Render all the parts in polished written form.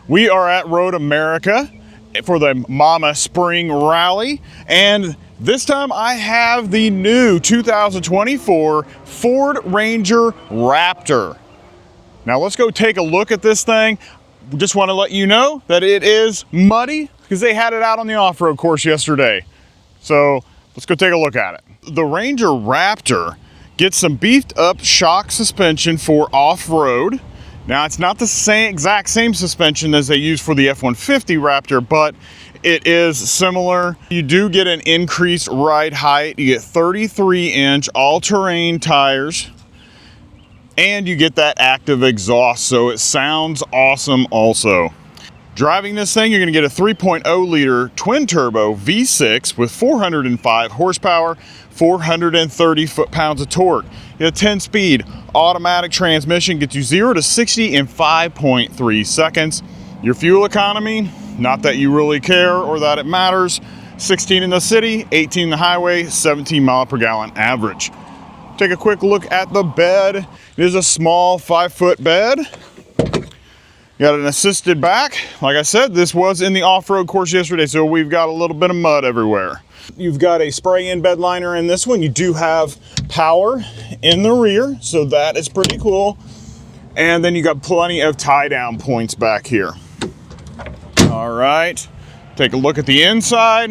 We are at Road America for the Mama Spring Rally, and this time I have the new 2024 Ford Ranger Raptor. Now let's go take a look at this thing. Just want to let you know that it is muddy because they had it out on the off-road course yesterday. So let's go take a look at it. The Ranger Raptor gets some beefed up shock suspension for off-road. Now it's not the exact same suspension as they use for the F-150 Raptor, but it is similar. You do get an increased ride height. You get 33-inch all-terrain tires, and you get that active exhaust, so it sounds awesome also. Driving this thing, you're gonna get a 3.0 liter twin turbo V6 with 405 horsepower, 430 foot-pounds of torque. You get a 10-speed automatic transmission, gets you 0 to 60 in 5.3 seconds. Your fuel economy, not that you really care or that it matters, 16 in the city, 18 in the highway, 17 mile per gallon average. Take a quick look at the bed. It is a small 5-foot bed. Got an assisted back. Like I said, this was in the off-road course yesterday, so we've got a little bit of mud everywhere. You've got a spray-in bed liner in this one. You do have power in the rear, so that is pretty cool. And then you got plenty of tie-down points back here. All right, take a look at the inside.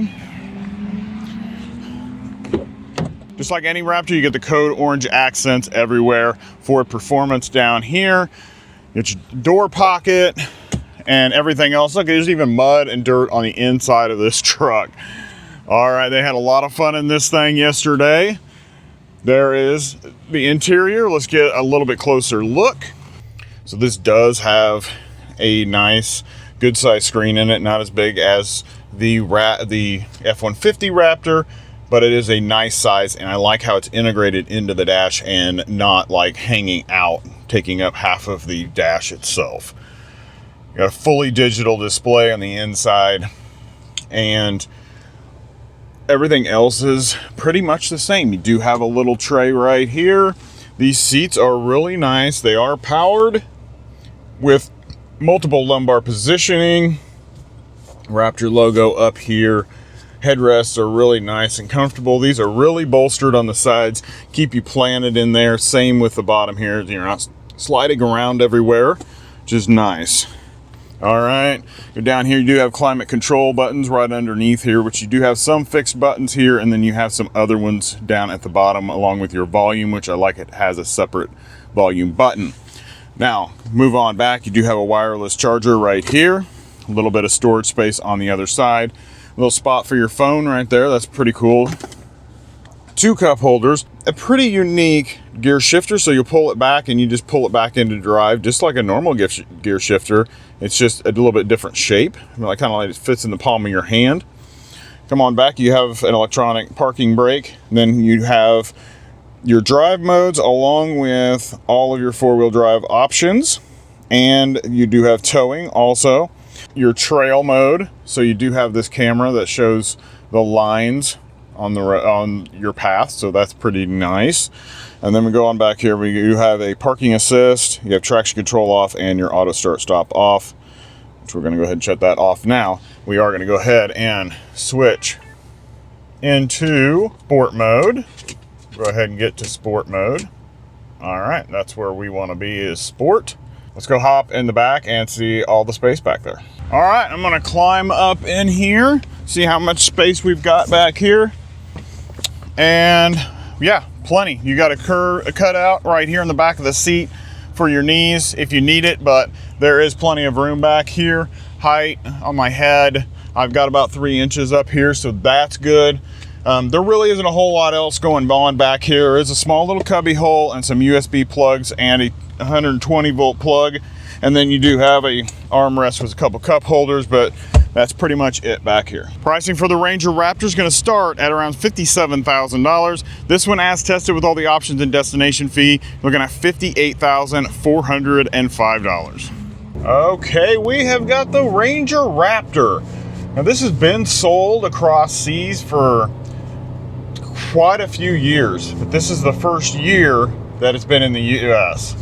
Just like any Raptor, you get the code orange accents everywhere. Ford Performance down here. Get your door pocket and everything else. Look, there's even mud and dirt on the inside of this truck. All right, they had a lot of fun in this thing yesterday. There is the interior. Let's get a little bit closer look. So this does have a nice, good size screen in it. Not as big as the F-150 Raptor, but it is a nice size, and I like how it's integrated into the dash and not like hanging out, taking up half of the dash itself. You got a fully digital display on the inside, and everything else is pretty much the same. You do have a little tray right here. These seats are really nice. They are powered with multiple lumbar positioning. Raptor logo up here. Headrests are really nice and comfortable. These are really bolstered on the sides, keep you planted in there. Same with the bottom here. You're not sliding around everywhere, which is nice. All right, go down here. You do have climate control buttons right underneath here, which you do have some fixed buttons here, and then you have some other ones down at the bottom along with your volume, which I like. It has a separate volume button. Now, move on back. You do have a wireless charger right here. A little bit of storage space on the other side. Little spot for your phone right there. That's pretty cool. 2 cup holders. A pretty unique gear shifter. So you pull it back and you just pull it back into drive, just like a normal gear shifter. It's just a little bit different shape. Like kind of like it fits in the palm of your hand. Come on back. You have an electronic parking brake. Then you have your drive modes along with all of your 4-wheel drive options. And you do have towing also. Your trail mode, so you do have this camera that shows the lines on your path, so that's pretty nice. And then we go on back here, you have a parking assist, you have traction control off, and your auto start stop off, which we're going to go ahead and shut that off now. We are going to go ahead and switch into sport mode. Go ahead and get to sport mode. All right, that's where we want to be, is sport. Let's go hop in the back and see all the space back there. All right, I'm gonna climb up in here, see how much space we've got back here. And yeah, plenty. You got a cutout right here in the back of the seat for your knees if you need it, but there is plenty of room back here. Height on my head, I've got about 3 inches up here, so that's good. There really isn't a whole lot else going on back here. There is a small little cubby hole and some USB plugs and a 120 volt plug, and then you do have a armrest with a couple cup holders, but that's pretty much it back here. Pricing for the Ranger Raptor is going to start at around $57,000. This one, as tested with all the options and destination fee, looking at $58,405. Okay, we have got the Ranger Raptor. Now this has been sold across seas for quite a few years, but this is the first year that it's been in the US.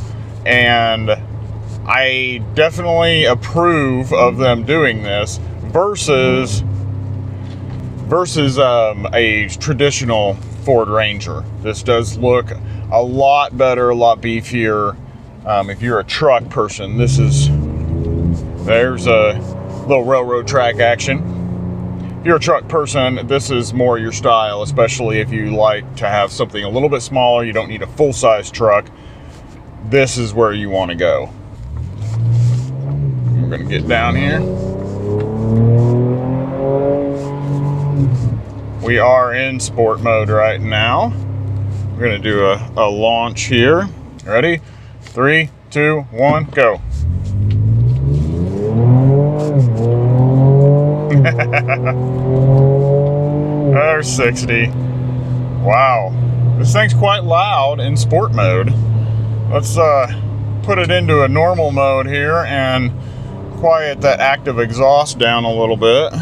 And I definitely approve of them doing this versus a traditional Ford Ranger. This does look a lot better, a lot beefier. If you're a truck person, there's a little railroad track action. If you're a truck person, this is more your style, especially if you like to have something a little bit smaller, you don't need a full-size truck. This is where you want to go. We're going to get down here. We are in sport mode right now. We're going to do a launch here. Ready? 3, 2, 1, go. There's 60. Wow. This thing's quite loud in sport mode. Let's put it into a normal mode here and quiet that active exhaust down a little bit.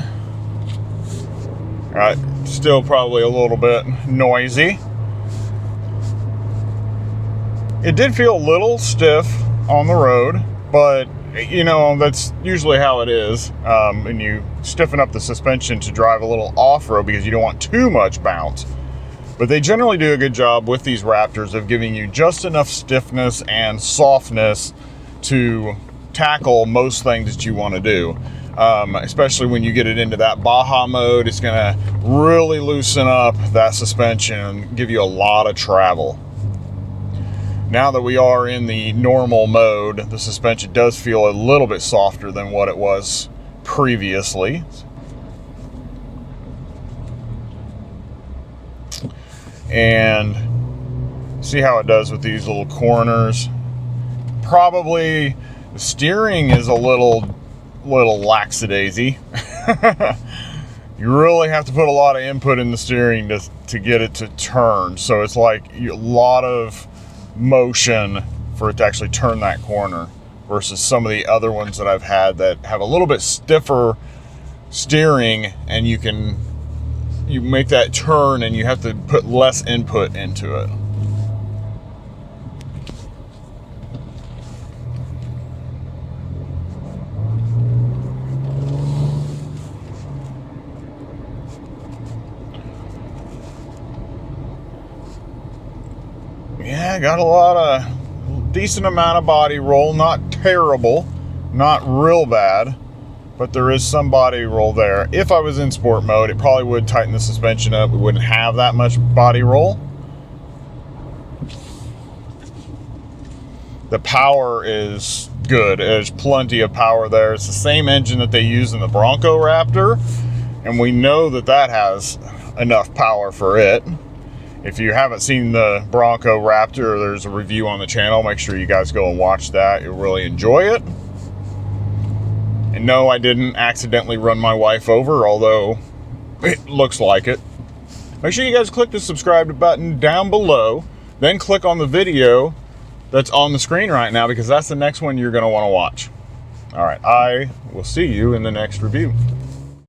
Alright, still probably a little bit noisy. It did feel a little stiff on the road, but you know, that's usually how it is. And you stiffen up the suspension to drive a little off-road because you don't want too much bounce. But they generally do a good job with these Raptors of giving you just enough stiffness and softness to tackle most things that you want to do. Especially when you get it into that Baja mode, it's going to really loosen up that suspension and give you a lot of travel. Now that we are in the normal mode, the suspension does feel a little bit softer than what it was previously. And see how it does with these little corners. Probably the steering is a little lackadaisy. You really have to put a lot of input in the steering to get it to turn. So it's like a lot of motion for it to actually turn that corner versus some of the other ones that I've had that have a little bit stiffer steering, and you make that turn and you have to put less input into it. Yeah, got a decent amount of body roll, not terrible, not real bad, but there is some body roll there. If I was in sport mode, it probably would tighten the suspension up. We wouldn't have that much body roll. The power is good. There's plenty of power there. It's the same engine that they use in the Bronco Raptor, and we know that has enough power for it. If you haven't seen the Bronco Raptor, there's a review on the channel. Make sure you guys go and watch that. You'll really enjoy it. And no, I didn't accidentally run my wife over, although it looks like it. Make sure you guys click the subscribe button down below, then click on the video that's on the screen right now, because that's the next one you're going to want to watch. All right, I will see you in the next review.